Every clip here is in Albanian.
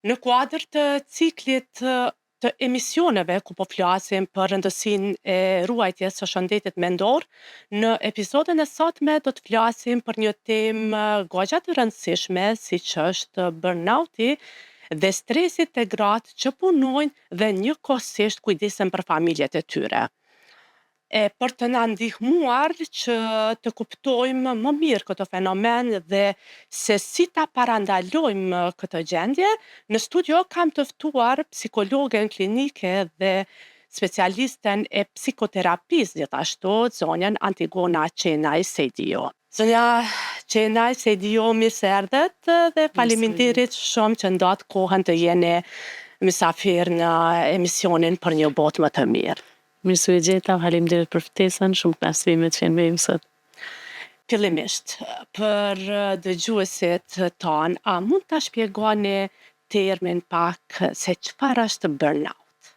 Në kuadër të ciklit të emisioneve ku po flasim për rëndësinë e ruajtjes së shëndetit mendor, në episodin e sotme do të flasim për një temë goxha të rëndësishme, siç është burnouti dhe stresi te gratë që punojnë dhe njëkohësisht kujdesen për familjet e tyre. Për të na ndihmuar që të kuptojmë më mirë këtë fenomen dhe se si ta parandalojmë këtë gjendje, në studio kam të ftuar psikologen klinike dhe specialisten e psikoterapisë gjithashtu, zonjën Antigona Qenaj Sejdio. Zonja Qenaj Sejdio, mirë se erdhët dhe faleminderit shumë që ndatë kohën të jeni mysafir në emisionin për një botë më të mirë. Mirë se u gjeta, faleminderit për ftesën, shumë kënaqësi që jeni me ju sot. Fillimisht, për dëgjuesit tanë, a mund ta shpjegoni termin pak se çfarë është burnout?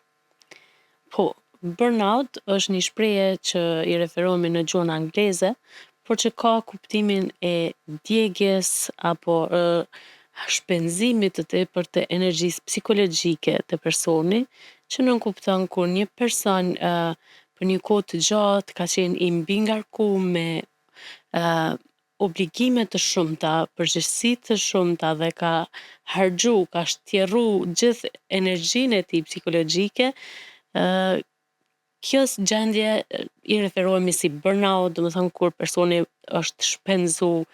Po, burnout është një shprehje që i referohemi në gjuhën angleze, por që ka kuptimin e djegjes apo shpenzimit të tepërt të energjisë psikologjike të personi, që nënkupton kur një person për një kohë të gjatë ka qenë i mbingarkuar me obligime të shumta, përgjegjësi të shumta dhe ka ka shtjerru gjithë energjinë e tij psikologjike, kjo gjendje i referohemi si burnout, domethënë kur personi është shpenzu,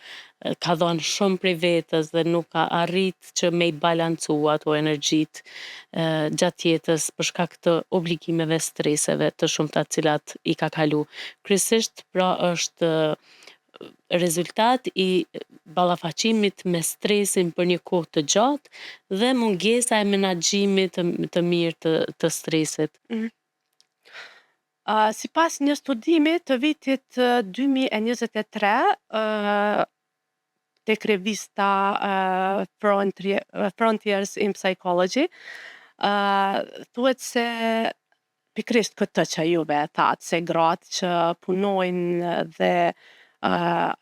ka dhënë shumë prej vetës dhe nuk ka arrit që me i balancu ato energjitë gjatë jetës për shkak të obligimeve, streseve të shumta të cilat i ka kalu. Kryesisht pra është rezultat i ballafaqimit me stresin për një kohë të gjatë dhe mungesa e menaxhimit të mirë të stresit. Sipas një studimi të vitit 2023, tek revista Frontiers in Psychology, thuhet se pikërisht këtë që juve thatë, se gratë që punojnë dhe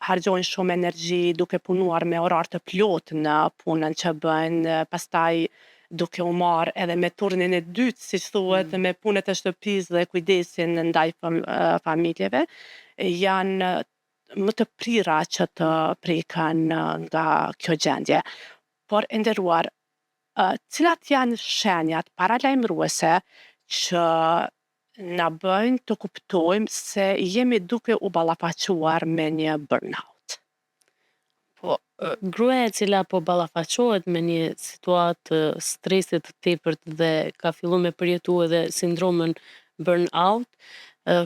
harxojnë shumë energji duke punuar me orar të plotë në punën që bëjnë, pastaj duke u marrë edhe me turnin e dytë, siç thuhet, me punët e shtëpisë dhe kujdesin ndaj familjeve, janë më të prira që të preken nga kjo gjendje. Por e nderuar, cilat janë shenjat paralajmëruese që na bëjnë të kuptojmë se jemi duke u ballafaquar me një burnout? Po, gruaja e cila po ballafaqohet me një situatë stresit të tepërt dhe ka fillu me përjetu edhe sindromën burnout,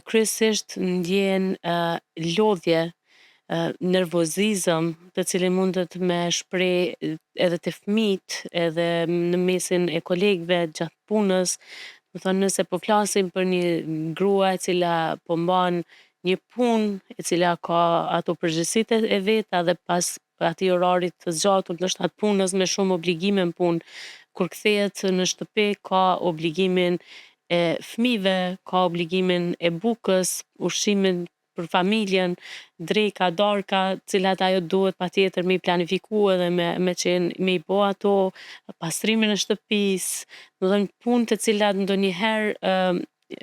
kryesisht ndjen lodhje, nervozizëm, të cilin mundet me shpreh edhe te fëmijët, edhe në mesin e kolegëve gjatë punës. Do thonë nëse po flasim për një grua e cila po mban një punë e cila ka ato përgjegjësitë e veta dhe pas atij orarit të zgjatur ndoshta të punës me shumë obligime n'punë, kur kthehet në shtëpi ka obligimin e fëmijëve, ka obligimin e bukës, ushqimin për familjen, dreka, darka, cilat ajo duhet patjetër me i planifiku edhe me qenë me i bo ato, pastrimin e shtëpisë, domethënë punë të cilat ndonjëherë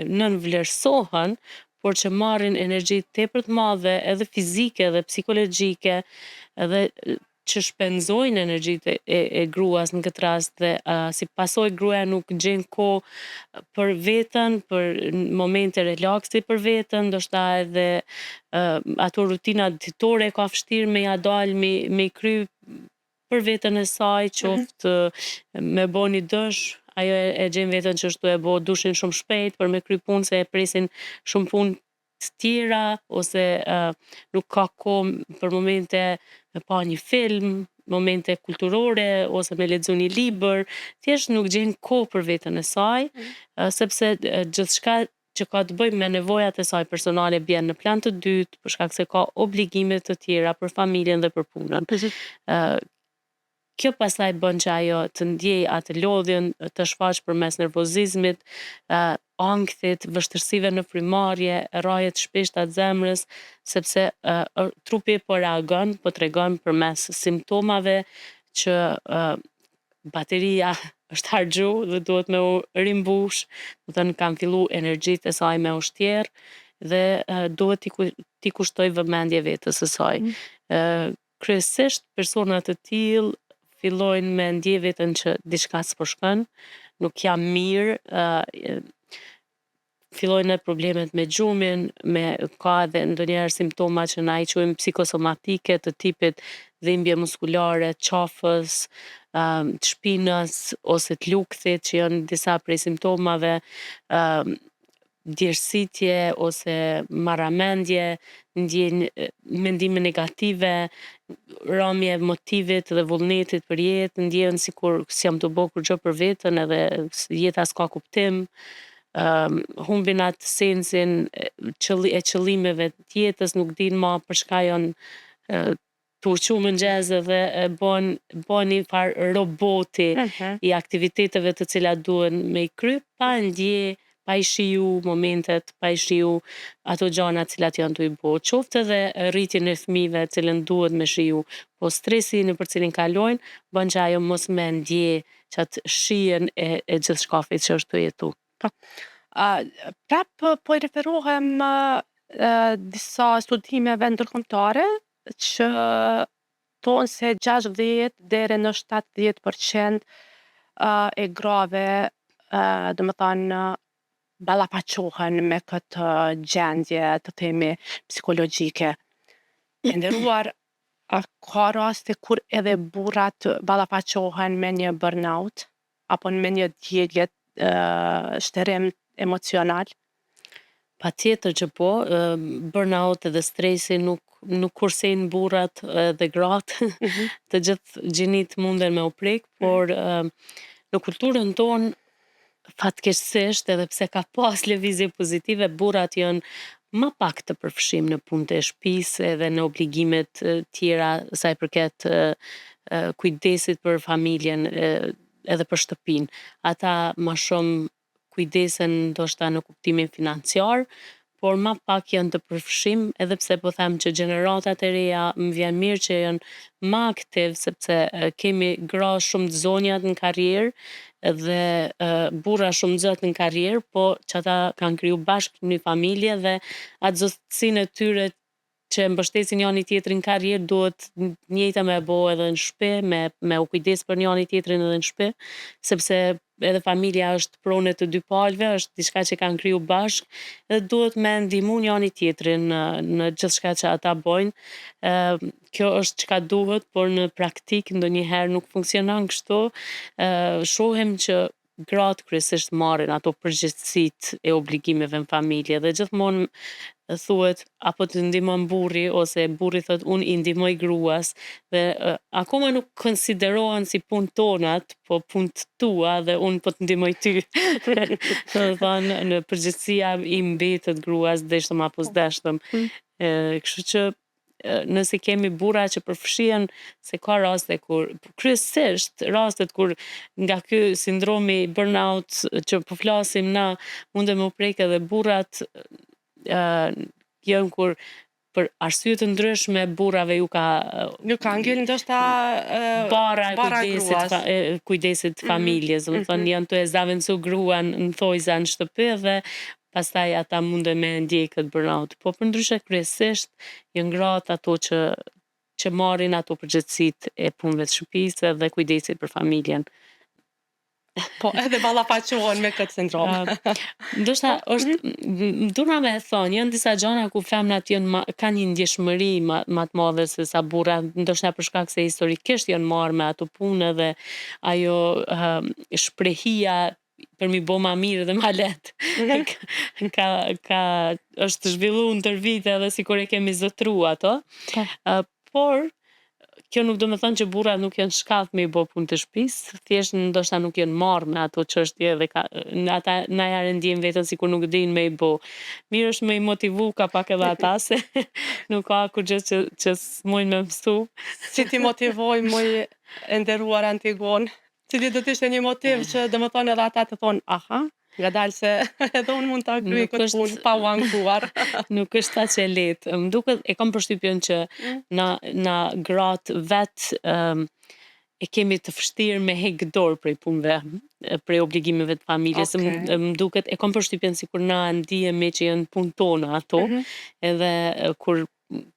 nënvlerësohen, por që marrin energji tepër të madhe edhe fizike dhe psikologjike edhe që shpenzojnë energjitë e gruas në këtë rast dhe si pasojë gruaja nuk gjen kohë për veten, për momente relaksi për veten, ndoshta edhe ato rutinat ditore ka vështirë me ja dal me i kry për veten e saj, qoftë me bo një dush, ajo e gjen veten që është e bo dushin shumë shpejt për me kry punë se e presin shumë punë të tjera ose nuk ka kohë për momente me pa një film, momente kulturore ose me lexu një libër, thjesht nuk gjen kohë për veten e saj, sepse gjithçka që ka të bëjë me nevojat e saj personale bjen në plan të dytë për shkak se ka obligime të tjera për familjen dhe për punën. Kjo pastaj bën që ajo të ndjej atë lodhjen, të shfaq përmes nervozizmit, ankthit, vështirësive në frymëmarrje, rrahje të shpeshta të zemrës, sepse trupi po reagon, po tregon përmes simptomave që bateria është harxhu dhe duhet me u rimbush, do thënë kanë fillu energjitë e saj me ushtjerë dhe duhet t'i kushtoj vëmendje vetës së saj. Kryesisht persona të tillë fillojnë me ndje veten që diçka s'po shkon, nuk jam mirë, fillojnë edhe problemet me gjumin, ka edhe ndonjëherë simptoma që na i quajmë psikosomatike të tipit dhimbje muskulare, qafës, të shpinës ose të lukthit që janë disa prej simptomave, djersitje ose marramendje, ndjenjë mendime negative, rrëmje e motivit dhe vullnetit për jetë, ndjen sikur s'jam të bo kurgjë për veten edhe jeta s'ka kuptim. Humbin atë sensin e qëllimeve të jetës, nuk din ma për çka janë tu uqu mëngjes dhe bën një farë roboti i aktiviteteve të cilat duhen me i kry, pa ndje, pa i shiju momentet, pa i shiju ato gjana cilat janë tu i bo. Qoftë edhe rritjen e fëmijëve cilën duhet me shiju, po stresi nëpër cilin kalojnë, bën që ajo mos me ndje qatë shijen e gjithçkafit që është tu jetu. Prap po i referohem disa studimeve ndërkombëtare që thonë se 60 deri në 70% e grave, domethënë ballafaqohen me këtë gjendje të themi psikologjike. E nderuar, a ka raste kur edhe burrat ballafaqohen me një burnout apo me një djegje shtërim emocional? Patjetër që po, burnout edhe stresi nuk kursejnë burrat dhe gratë, të gjithë gjinit munden me u prek, por në kulturën tonë fatkeqësisht edhe pse ka pas lëvizje pozitive, burrat janë më pak të përfshim në punët e shtëpisë edhe në obligimet tjera sa i përket kujdesit për familjen edhe për shtëpinë. Ata më shumë kujdesen ndoshta në kuptimin financiar, por më pak janë të përfshim, edhe pse po them që gjeneratat e reja më vjen mirë që janë më aktiv sepse kemi gra shumë të zonjat në karrierë dhe burra shumë zot në karrierë, po që ata kanë kriju bashkë një familje dhe atë zotësinë e tyre që mbështesin njëri tjetrin në karrierë duhet njëjta me bo edhe në shtëpi, me u kujdes për njëri tjetrin edhe në shtëpi, sepse edhe familja është pronë të dy palëve, është diçka që kanë kriju bashkë dhe duhet me ndihmu njëri tjetrin në gjithçka që ata bojnë. Kjo është çka duhet, por në praktik ndonjëherë nuk funksionon kështu. Shohim që gratë kryesisht marrin ato përgjegjësitë e obligimeve në familje dhe gjithmonë thuhet apo të ndihmon burri ose burri thot unë i ndihmoj gruas dhe akoma nuk konsiderohen si punë tonat, po punë tua dhe unë po të ndihmoj ty. Do të thonë në përgjithësia i mbetet gruas deshtëm apo s'deshtëm. Kështu që nëse kemi burra që përfshihen, se ka raste kur kryesisht rastet kur nga ky sindromi burnout që po flasim na mundem u prek edhe burrat janë kur për arsye të ndryshme burrave ju ka ngel ndoshta bara bara e gruas. kujdesit familjes, do të thonë janë të e zaventsu gruan në thojza në shtëpi dhe pastaj ata munden me ndjej këtë burnout. Po përndryshe kryesisht janë gratë ato që marrin ato përgjegjësitë e punëve të shtëpisë dhe kujdesit për familjen. Po edhe ballafaqohen me këtë sindrom. Ndoshta është duna me e thonë, janë disa gjëra ku femnat kanë një ndjeshmëri më të madhe se sa burrat, ndoshta për shkak se historikisht janë marrë me ato punë dhe ajo shprehia për mi bo ma mirë dhe ma letë është zhvillu në tër vite dhe sikur e kemi zotru ato. Por kjo nuk do me thënë që burrat nuk janë shkath me i bo punë të shtëpisë, thjesht ndoshta nuk janë marrë me ato çështje dhe ata na herë ndjejnë veten sikur nuk dinë me i bo. Mirë është me i motivu ka pak edhe ata se nuk ka kurgjë që s'mujnë me mësu. Si ti motivoj muj e nderuar Antigon? Cili do t'ishte një motiv që do më thonë edhe ata të thonë, aha, ngadalë se edhe unë mund ta kryej këtë punë pa u ankuar. Nuk është aq e lehtë. M'duket e kam përshtypjen që na gratë vetë e kemi të vështirë me heq dorë prej punëve, prej obligimeve të familjes. Okej. Më duket, e kam përshtypjen sikur na ndihemi që janë punë tona ato, Mhm. edhe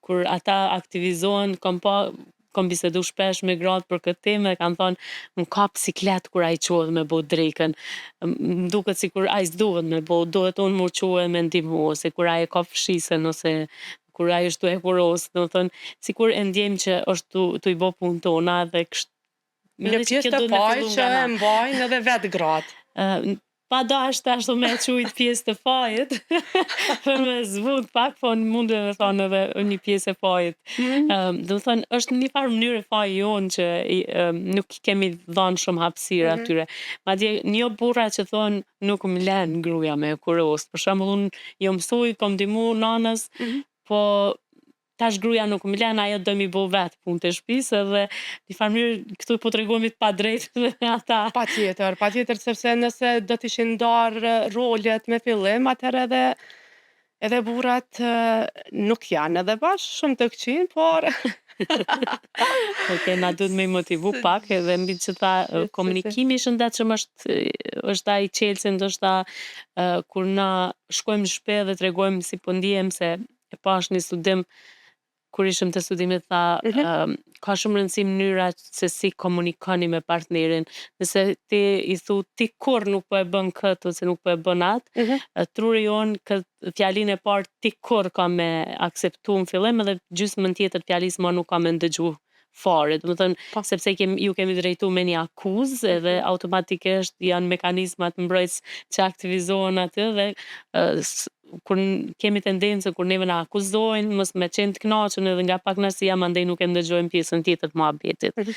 kur ata aktivizohen, kam bisedu shpesh me gratë për këtë temë, e kanë thonë, më kap siklet kur ai qohet me bo drekën. Më duket sikur ai s'duhet me bo, duhet unë mu qohe me ndihmu, ose kur ai e ka fshisen, ose kur ai është tu e kuros, domethënë sikur e ndjejmë që është tu i bë punën tona dhe Një edhe që pjesë kjo të duhet me faj fillu që nga e na. mbajnë edhe vetë gratë. Pa dashur ashtu me e quajt pjesë të fajit, për me zbut pak, po mund me thonë edhe një pjesë e fajit. Mhm. Do të thonë, është në një farë mënyrë e faji jonë që nuk i kemi dhënë shumë hapësirë Mhm. atyre. Madje një burra që thonë nuk më lën gruaja me kuros. Për shembull, unë jo mësoj, kam ndihmu nanës, Mhm. po tash gruaja nuk më lën, ajo do mi bo vetë punë të shtëpisë, edhe në farë mënyrë këtu po tregojmë të padrejtë dhe ata. Patjetër, sepse nëse do t'ishin ndarë rolet me fillim, atëherë edhe burrat nuk janë edhe bashkë shumë të këqij, por Okej, na duhet me i motivu Se pak edhe mbi që tha se komunikimi i shëndetshëm është ai çelësi ndoshta kur na shkojmë në shtëpi dhe tregojmë si po ndihem se e pash një studim kur ishim te studimit tha mhm, ka shumë rëndësi mënyra se si komunikoni me partnerin. Nëse ti i thu ti kurr nuk po e bën këtë ose nuk po e bën atë, mhm, truri jon këtë fjalinë e parë ti kurr ka me akseptu në fillim edhe gjysmën tjetër fjalisë ma nuk ka me ndëgju fare. Domethënë po, sepse ju kemi drejtu me një akuzë edhe mhm, automatikisht janë mekanizmat mbrojtës që aktivizohen aty dhe kur kemi tendencën kur neve na akuzojnë mos me qenë të kënaqur edhe nga pak kënaqësia mandej nuk e ndëgjojmë pjesën tjetër të muhabetit. mhm.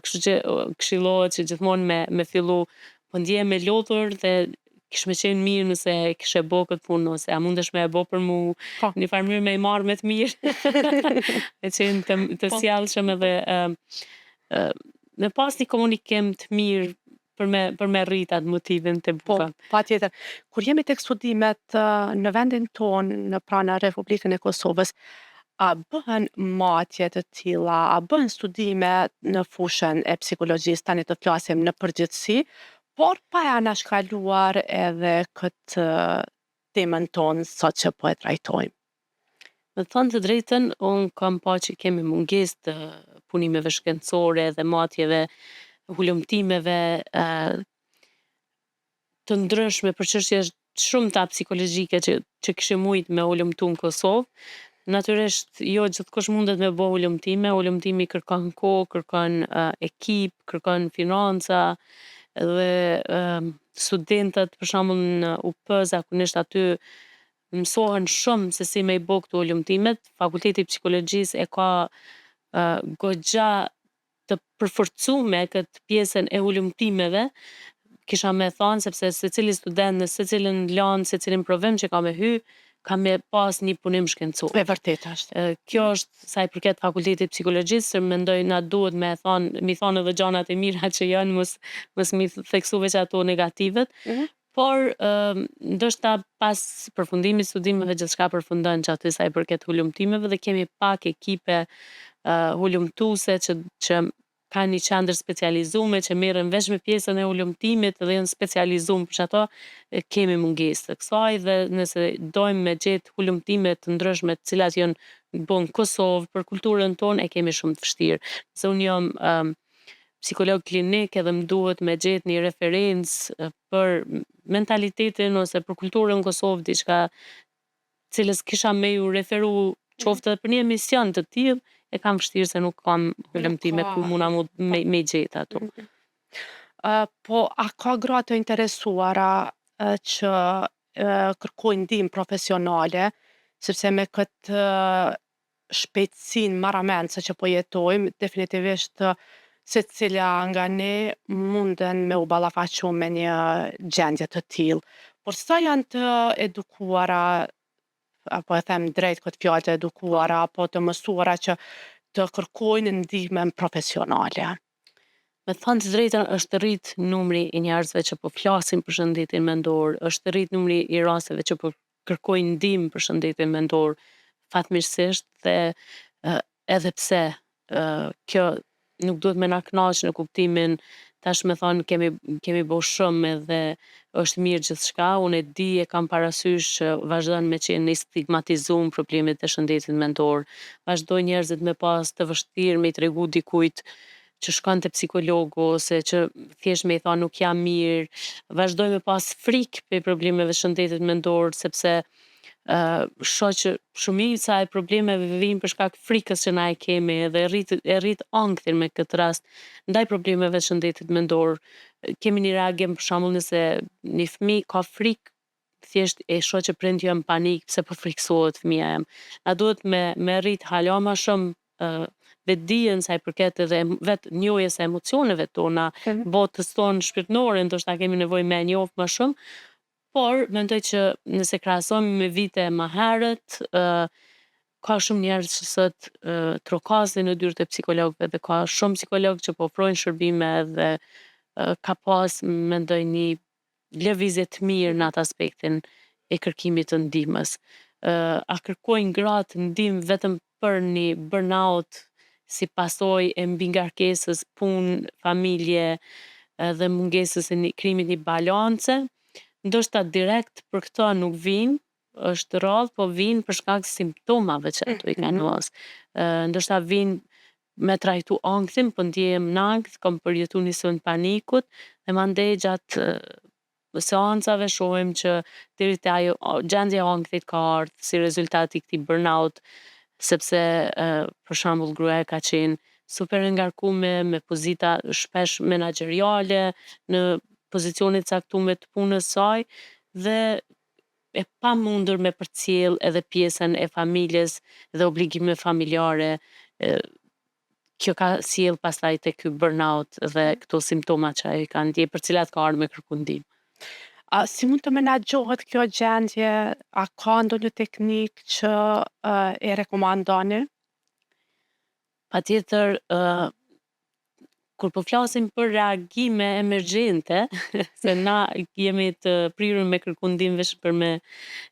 Kështu që këshillohet që gjithmonë me fillu po ndjehem e lodhur dhe kish me qenë mirë nëse kishe bo këtë punë, ose a mundesh me e bo për mu, Po. një farë mënyrë me i marrë me të mirë, me qenë të Po. sjallshëm edhe me pas një komunikim të mirë për me rrit atë motivin të Po, buka. patjetër. Kur jemi tek studimet në vendin tonë, në pranë Republikën e Kosovës, a bëhen matje të tilla, a bëhen studime në fushën e psikologjisë, tani të flasim në përgjithësi, por pa e anashkaluar edhe këtë temën tonë sot që po e trajtojmë. Me të thënë të drejtën, unë kam pa që kemi mungesë të punimeve shkencore dhe matjeve, hulumtimeve të ndryshme për çështje shumëta psikologjike që kishim mujt me hulumtu në Kosovë. Natyrisht, jo gjithkush mundet me bo hulumtime, hulumtimi kërkon kohë, kërkon ekip, kërkon financa, dhe studentët, për shembull në UP, zakonisht aty mësohen shumë se si me i bo këto hulumtimet. Fakulteti i psikologjisë e ka goxha të përforcume këtë pjesën e hulumtimeve, kisha me thonë sepse secili student në secilin lanë, secilin provim që ka me hy, ka me pas një punim shkencor. E vërtet është. Kjo është sa i përket fakultetit psikologjisë, se mendoj na duhet mi thonë edhe gjanat e mira që janë, mos mi theksu veç ato negativet, Mhm. por ndoshta pas përfundimit studimeve gjithçka përfundon që aty sa i përket hulumtimeve dhe kemi pak ekipe hulumtuese që kanë një qendër specializume që merren veç me pjesën e hulumtimit dhe janë specializuar për ato, kemi mungesë të kësaj dhe nëse dojmë me gjetë hulumtime të ndryshme të cilat janë bo në Kosovë për kulturën tonë, e kemi shumë të vështirë. Se unë jam psikolog klinik edhe më duhet me gjetë një referencë për mentalitetin ose për kulturën në Kosovë, diçka cilës kisha me ju referu qoftë edhe për një emision të tillë, e kam vështirë se nuk kam Nuk hulumtime ku ka. muna me gjetë ato. Mhm. Po, a ka gra të interesuara që kërkojnë ndihmë profesionale, sepse me këtë shpejtësinë marramendse që po jetojmë, definitivisht secila nga ne munden me u ballafaqu me një gjendje të tillë. Por sa janë të edukuara, apo e them drejt këtë fjalë të edukuara, apo të mësuara që të kërkojnë ndihmën profesionale? Me thënë të drejtën është rrit numri i njerëzve që po flasin për shëndetin mendor, është rrit numri i rasteve që po kërkojnë ndihmë për shëndetin mendor, fatmirësisht dhe edhe pse kjo nuk duhet me na knaq në kuptimin tash me thonë kemi bo shumë edhe është mirë gjithçka, unë e di e kam parasysh që vazhdon me qenë i stigmatizum problemet e shëndetit mendor. Vazhdojnë njerëzit me pas të vështirë me i tregu dikujt që shkon te psikologu ose që thjesht me i thonë nuk jam mirë, vazhdoj me pas frikë pe problemeve shëndetit mendor sepse shoh që shumica e problemeve vijnë për shkak frikës që na e kemi edhe e rrit ankthin me këtë rast ndaj problemeve shëndetit mendor. Kemi një reagim për shembull nëse një fëmijë ka frikë, thjesht e shoh që prindi jon panik pse po friksohet fëmia jem. Na duhet me rrit hala ma shumë vetdijen sa i përket edhe vetë njohjes së emocioneve tona, botës tonë shpirtërore, ndoshta kemi nevojë me e njoft më shumë, por mendoj që nëse krahasojmë me vite më herët, ka shumë njerëz që sot trokasin në dyert e psikologëve dhe ka shumë psikologë që po ofrojnë shërbime dhe ka pas mendoj një lëvizje të mirë në atë aspektin e kërkimit të ndihmës. A kërkojnë gratë ndihmë vetëm për një burnout si pasojë e mbingarkesës punë, familje dhe mungesës së krijimit një balance? Ndoshta direkt për këto nuk vinë, është rrallë, po vinë për shkak të simptomave që ato i kanë pas. Ndoshta vinë me trajtu ankthin, po ndihem nakt, kam përjetu një sënd panikut dhe mandej gjatë seancave shohim që deri te ajo gjendja e ankthit ka ardhur si rezultat i këtij burnout, sepse për shembull gruaja ka qenë super e ngarkume me pozita shpesh menaxheriale në pozicione të caktume të punës saj dhe e pamundur me përcjell edhe pjesën e familjes dhe obligime familjare. e, Kjo ka sjell pastaj te ky burnout dhe këto simptoma që ai ka ndjej për cilat ka ardhur me kërku ndihmë. A si mund të menaxhohet kjo gjendje? A ka ndonjë teknikë që e rekomandoni? Patjetër, kur po flasim për reagime emergjente, se na jemi të prirur me kërku ndihmë veç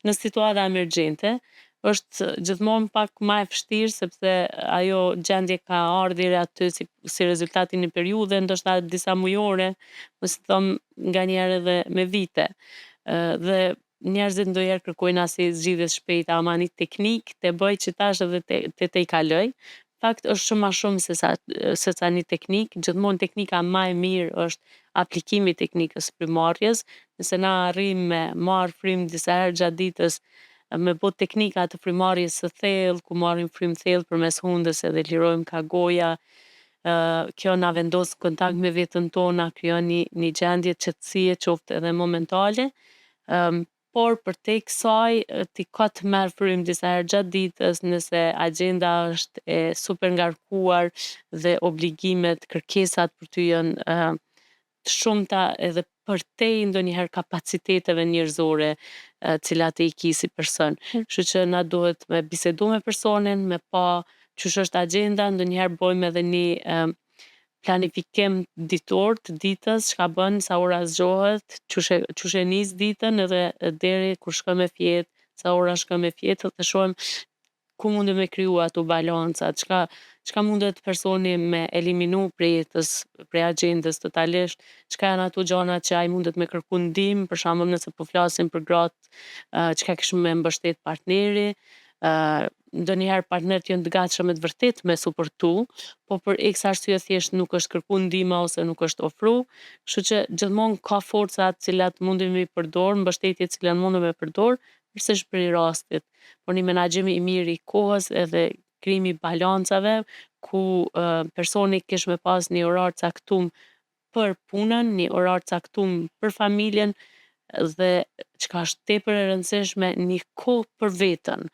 në situata emergjente, është gjithmonë pak ma e vështirë sepse ajo gjendje ka ardhur deri aty si rezultati i një periudhe, ndoshta disa mujore, mos i them nganjëherë edhe me vite. Dhe njerëzit ndonjëherë kërkojnë asnjë zgjidhje të shpejta, ama një teknikë të bëj që tash edhe te i kaloj. Fakt është shumë ma shumë se sa një teknikë, gjithmonë teknika ma e mirë është aplikimi i teknikës së frymëmarrjes. Nëse na arrijmë me marr frymë disa herë gjatë ditës, me bo teknika të frymëmarrjes së thellë, ku marrim frymë thellë përmes hundës edhe lirojmë ka goja, kjo na vendos kontakt me veten tona, krijon një gjendje qetësie qoftë edhe momentale. Por përtej kësaj ti ka të merr frymë disa herë gjatë ditës nëse agjenda është e super ngarkuar dhe obligimet, kërkesat për ty janë të shumta edhe përtej ndonjëherë kapaciteteve njerëzore, cilat e i ki si person. Kështu që na duhet me bisedu me personin, me pa çysh është agjenda, ndonjëherë bojmë edhe një planifikim ditor të ditës, çka bën, sa ora zgjohet, çysh e nis ditën edhe deri kur shkon me fjetë, sa ora shkon me fjetë dhe shohim ku mundem me kriju ato balanca, çka mundet personi me eliminu prej jetës, prej agjendës totalisht, çka janë ato gjana që ai mundet me kërku ndihmë, për shembull nëse po flasim për gratë, çka kish me mbështet partneri, ndonjëherë partnert janë të gatshëm me të vërtetë me suportu, po për X arsye thjesht nuk është kërku ndihma ose nuk është ofru, kështu që gjithmonë ka forca të cilat mundemi me i përdor, mbështetje të cilat mundem me përdor, përveç për i rastit. Por një menaxhim i mirë i kohës edhe krijimi i balancave ku personi kish me pas një orar caktum për punën, një orar caktum për familjen dhe çka është tepër e rëndësishme, një kohë për veten.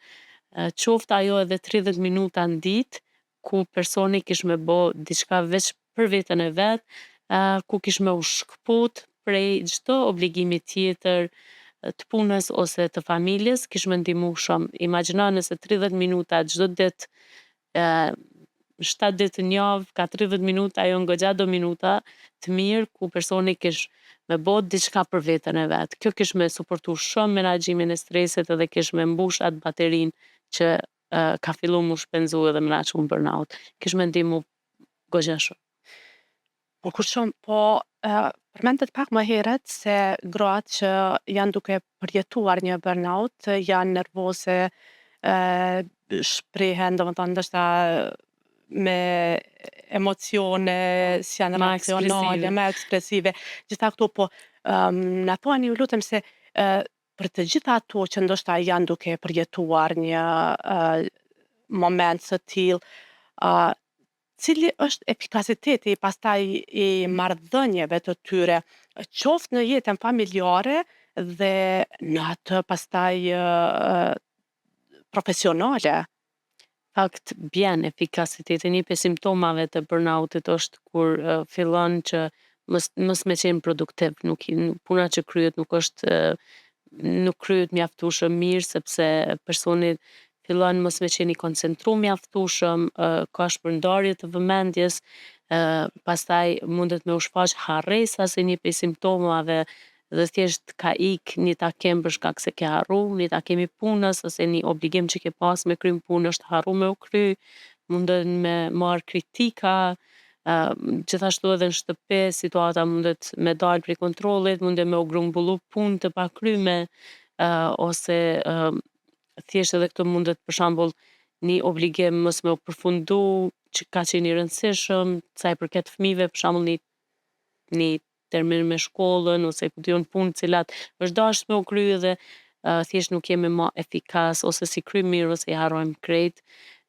Qoftë ajo edhe 30 minuta n'ditë, ku personi kish me bo diçka veç për veten e vet, ku kish me u shkput prej çdo obligimi tjetër të punës ose të familjes, kish me ndihmu shumë. Imagjino nëse 30 minuta çdo ditë, 7 ditë n'javë, ka 30 minuta, ajo goxha do minuta të mirë ku personi kish me bo diçka për veten e vet. Kjo kish me suportu shumë menaxhimin e stresit edhe kish me mbush atë baterinë që ka fillu mu shpenzu edhe me na çu n'burnout. Kish me ndihmu goxha shumë. Kur shumë, po përmendet pak më herët se gratë që janë duke përjetuar një burnout janë nervoze, shprehen domethënë ndoshta me emocione, s'janë Ma racionale, ekspresive. më ekspresive, gjitha këto, po na thuani ju lutem se për të gjitha ato që ndoshta janë duke përjetuar një moment të tillë, ë cili është efikasiteti pastaj i marrëdhënieve të tyre, qoftë në jetën familjare dhe në atë pastaj profesionale? Fakt bjen efikasiteti. Një prej simptomave të burnoutit është kur fillon që mos me qenë produktiv, puna që kryhet nuk kryhet mjaftueshëm mirë sepse personi fillon mos me qenë i koncentruar mjaftueshëm, ka shpërndarje të vëmendjes, pastaj mundet me u shfaq harresa si një prej simptomave dhe thjesht ka ik një takim për shkak se ke harru, një takim i punës ose një obligim që ke pas me kry n'punë është harru me u kry, munden me marr kritika, gjithashtu edhe n'shtëpi situata mundet me dal prej kontrollit, munden me u grumbullu punë të pakryme, ose thjesht edhe këtu mundet për shembull një obligim mos me u përfundu që ka qenë i rëndësishëm, sa i përket fëmijëve për shembull një termin me shkollën ose ku diun punë cilat është dashur me u kry dhe thjesht nuk jemi më efikas ose si kryjm mirë ose i harrojmë krejt,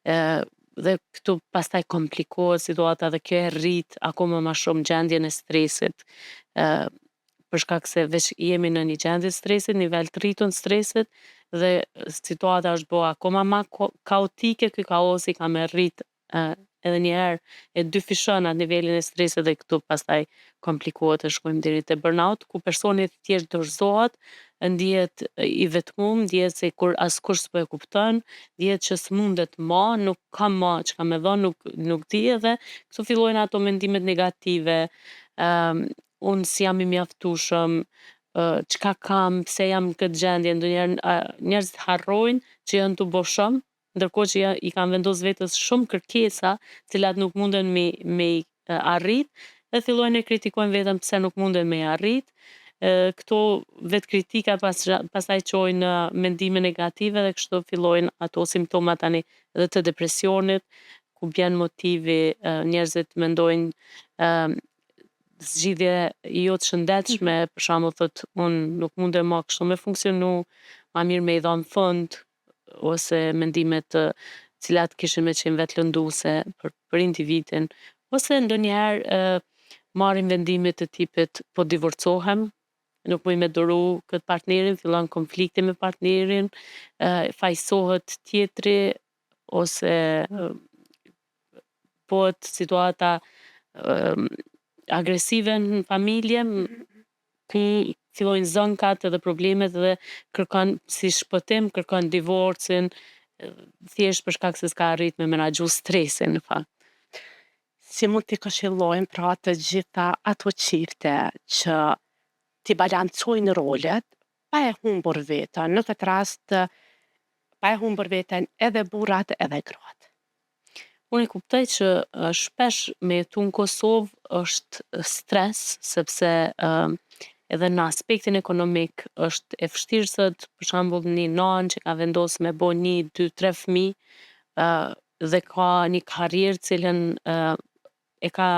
dhe këtu pastaj komplikohet situata dhe kjo e rrit akoma ma shumë gjendjen e stresit, për shkak se veç jemi në një gjendje stresit, nivel t'rritun t'stresit dhe situata është bo akoma ma kaotike, ky kaosi ka me rrit edhe njëherë e dyfishon atë nivelin e stresit dhe këtu pastaj komplikohet e shkojmë deri te burnout, ku personi thjesht dorëzohet, ndihet i vetmuar, ndihet se kur askush s'po e kupton, ndihet që s'mundet ma, nuk ka ma çka me dhonë, nuk di edhe këtu fillojnë ato mendimet negative, unë s'jam i mjaftueshëm, çka kam, pse jam n'këtë gjendje, ndonjëherë njerëzit harrojnë që janë tu bo shumë, ndërkohë që i kanë vendos vetes shumë kërkesa, cilat nuk munden me i arrit dhe fillojnë e kritikojnë veten pse nuk munden me i arrit. Këto vetkritika pastaj çojnë në mendime negative dhe kështu fillojnë ato simptomat tani edhe të depresionit, ku bjen motivi, njerëzit mendojnë zgjidhje jo t'shëndetshme, për shembull thotë unë nuk mundem ma kështu me funksionu, ma mirë me i dha n'fund, ose mendime të cilat kishin me qenë vetlënduese për individin, ose ndonjëherë marrin vendime të tipit po divorcohem, nuk muj me duru kët partnerin, fillon konflikti me partnerin, fajsohet tjetri ose bëhet situata agresive n'familje, ku fillojnë zënkat edhe problemet dhe kërkon si shpëtim, kërkon divorcin, thjesht për shkak se s'ka arrit me menaxhu stresin në fakt. Si mund t'i këshillojmë pra të gjitha ato çifte që t'i balancojnë rolet pa e humbur veten, në këtë rast pa e humbur veten edhe burrat edhe gratë. Unë e kuptoj që shpesh me jetu n'Kosovë është stres, sepse edhe në aspektin ekonomik është e vështirë sot, për shembull një nan që ka vendosë me bo 1, 2, 3 fëmijë, dhe ka një karrierë cilën e ka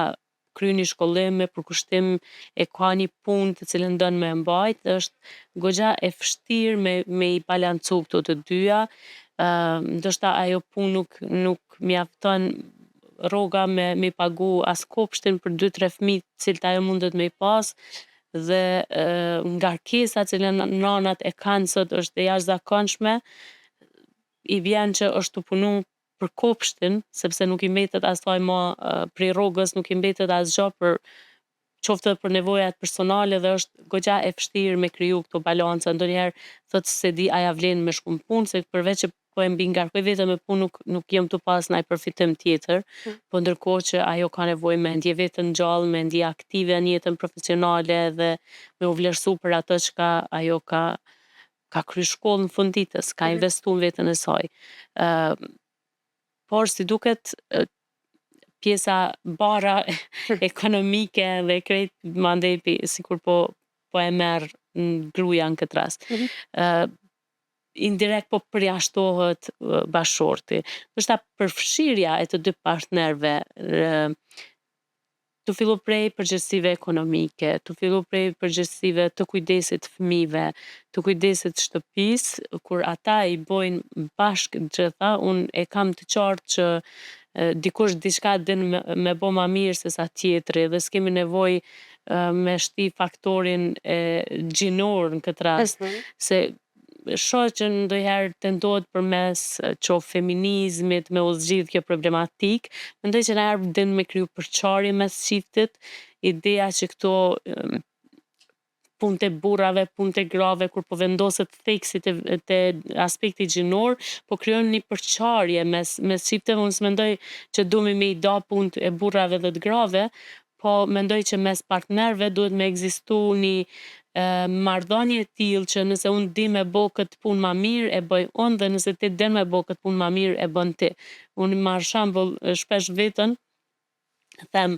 kry një shkollim me përkushtim, e ka një punë të cilën don me e mbajt, është goxha e vështirë me i balancu këto të dyja, ndoshta ajo punë nuk mjafton rroga me i pagu as kopshtin për 2-3 fëmijë cilët ajo mundet me i pas dhe ngarkesa cilën nanat e kanë sot është e jashtëzakonshme, i vjen që është tu punu për kopshtin, sepse nuk i mbetet asaj ma prej rrogës, nuk i mbetet asgjë qoftë edhe për nevojat personale dhe është goxha e vështirë me kriju këto balanca, ndonjëherë thotë se di a ja vlen me shku n'punë, se përveç që po e mbi ngarkoj veten me punë nuk jom tu pas naj përfitim tjetër, po ndërkohë që ajo ka nevojë me ndje veten ngjallë, me ndje aktive n'jetën profesionale dhe me u vlerësu për atë çka ajo ka kry shkollë n'funditës, ka investu n'veten e saj. Por si duket pjesa bara ekonomike dhe krejt mandej sikur po e merr gruaja në këtë rast. Indirekt po përjashtohet bashorti. Ndoshta përfshirja e të dy partnerëve të fillu prej përgjegjësive ekonomike, të fillu prej përgjegjësive të kujdesit fëmijëve, të kujdesit shtëpisë, kur ata i bojnë bashkë gjitha, unë e kam të qartë që dikush diçka din me bo ma mirë se sa tjetri dhe s'kemi nevojë me shti faktorin gjinor në këtë rast, se shoh që ndonjëherë tentohet përmes qoftë feminizmit me u zgjidh kjo problematik, mendoj që najherë din me kriju përçarje mes çiftit, ideja që këto punë të burrave, punë të grave, kur po vendoset theksi te aspekti gjinor, po krijon një përçarje mes çifteve. Unë s'mendoj që duhemi me i da punët e burrave dhe të grave, po mendoj që mes partnerëve duhet me ekzistu një marrëdhënie e tillë që nëse unë di me bo këtë punë ma mirë, e bëj unë, dhe nëse ti din me bo këtë punë ma mirë, e bën ti. Unë marr shembull shpesh veten, them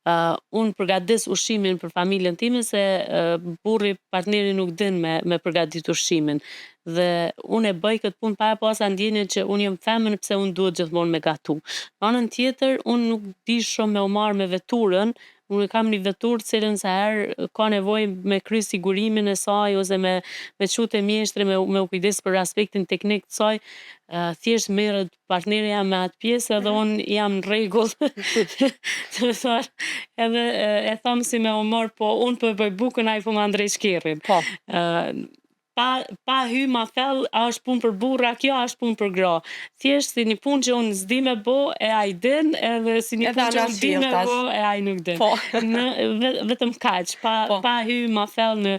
unë përgatis ushqimin për familjen time se burri, partneri nuk din me përgatit ushqimin. Dhe unë e bëj këtë punë pa e pasa ndjenjen që unë jam femën pse unë duhet gjithmonë me gatu. Në anën tjetër, unë nuk di shumë me u marrë me veturën, unë kam një veturë cilën sa herë ka nevojë me kry sigurimin e saj ose me çu te mjeshtri me u kujdes për aspektin teknik të saj, thjesht merret partneri jam me atë pjesë edhe unë jam në rregull. Edhe e them si me humor, po unë po e bëj bukën, ai po ma ndrej shkerrin. Po. Pa hy ma thell, a është punë për burra, kjo është punë për gra. Thjesht si një punë që unë s'di me bo, e ai din, edhe si një punë që unë di me bo, e ai nuk din. Po. Vetëm kaq, pa hy ma thell në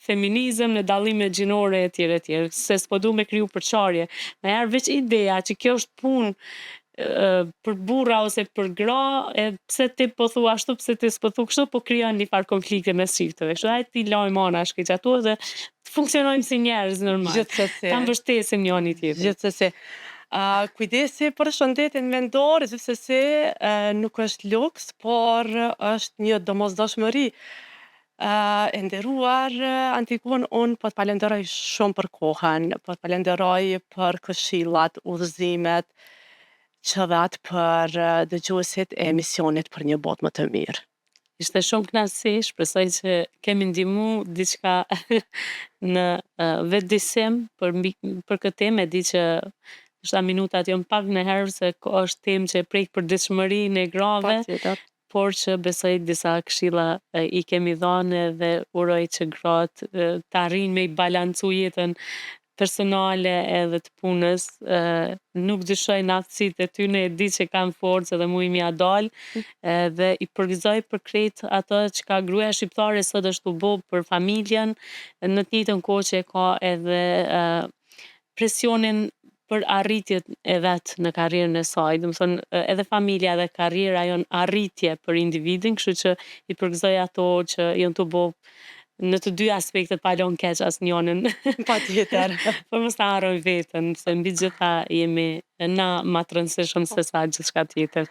feminizëm, në dallime gjinore e tjere, se s'po du me kriju përçarje. Najherë veç ideja që kjo është punë për burra ose për gra, pse ti po thu ashtu, pse ti s'po thu kështu, po krijon një farë konflikte mes çifteve. Kështu ai ti lajm mana shkëqatu dhe funksionojmë si njerëz normal. Gjithsesi. Ta mbështesim njëri tjetrin. Gjithsesi. Kujdesi për shëndetin mendor, gjithsesi nuk është luks, por është një domosdoshmëri. E nderuar Antigone, unë po të falenderoj shumë për kohën, po të falenderoj për këshillat, udhëzimet, që dhat për dëgjuesit e emisionit për një botë më të mirë. Ishte shumë kënaqësi, shpresoj që kemi ndihmu diçka në vetëdijsim për këtë temë, e di që ndoshta minutat janë pak në herë se është temë që e prek përditshmërinë e grave, por që besoj disa këshilla i kemi dhënë dhe uroj që gratë të arrijnë me i balancu jetën personale edhe të punës, nuk dyshoj në aftësitë e tyne, e di që kam forcë edhe mu i mja dal, dhe i përgëzoj për krejt ato që ka gruaja shqiptare sot është u bo për familjen, në të njëjtën kohë që e ka edhe presionin për arritjet e vet në karrierën e saj. Domethënë edhe familja edhe karriera janë arritje për individin, kështu që i përgëzoj ato që janë të bo në të dy aspektet pa lënë keq asnjënin. Patjetër. Por mos ta harroj veten, se mbi gjitha jemi na ma të rëndësishëm se sa gjithçka tjetër.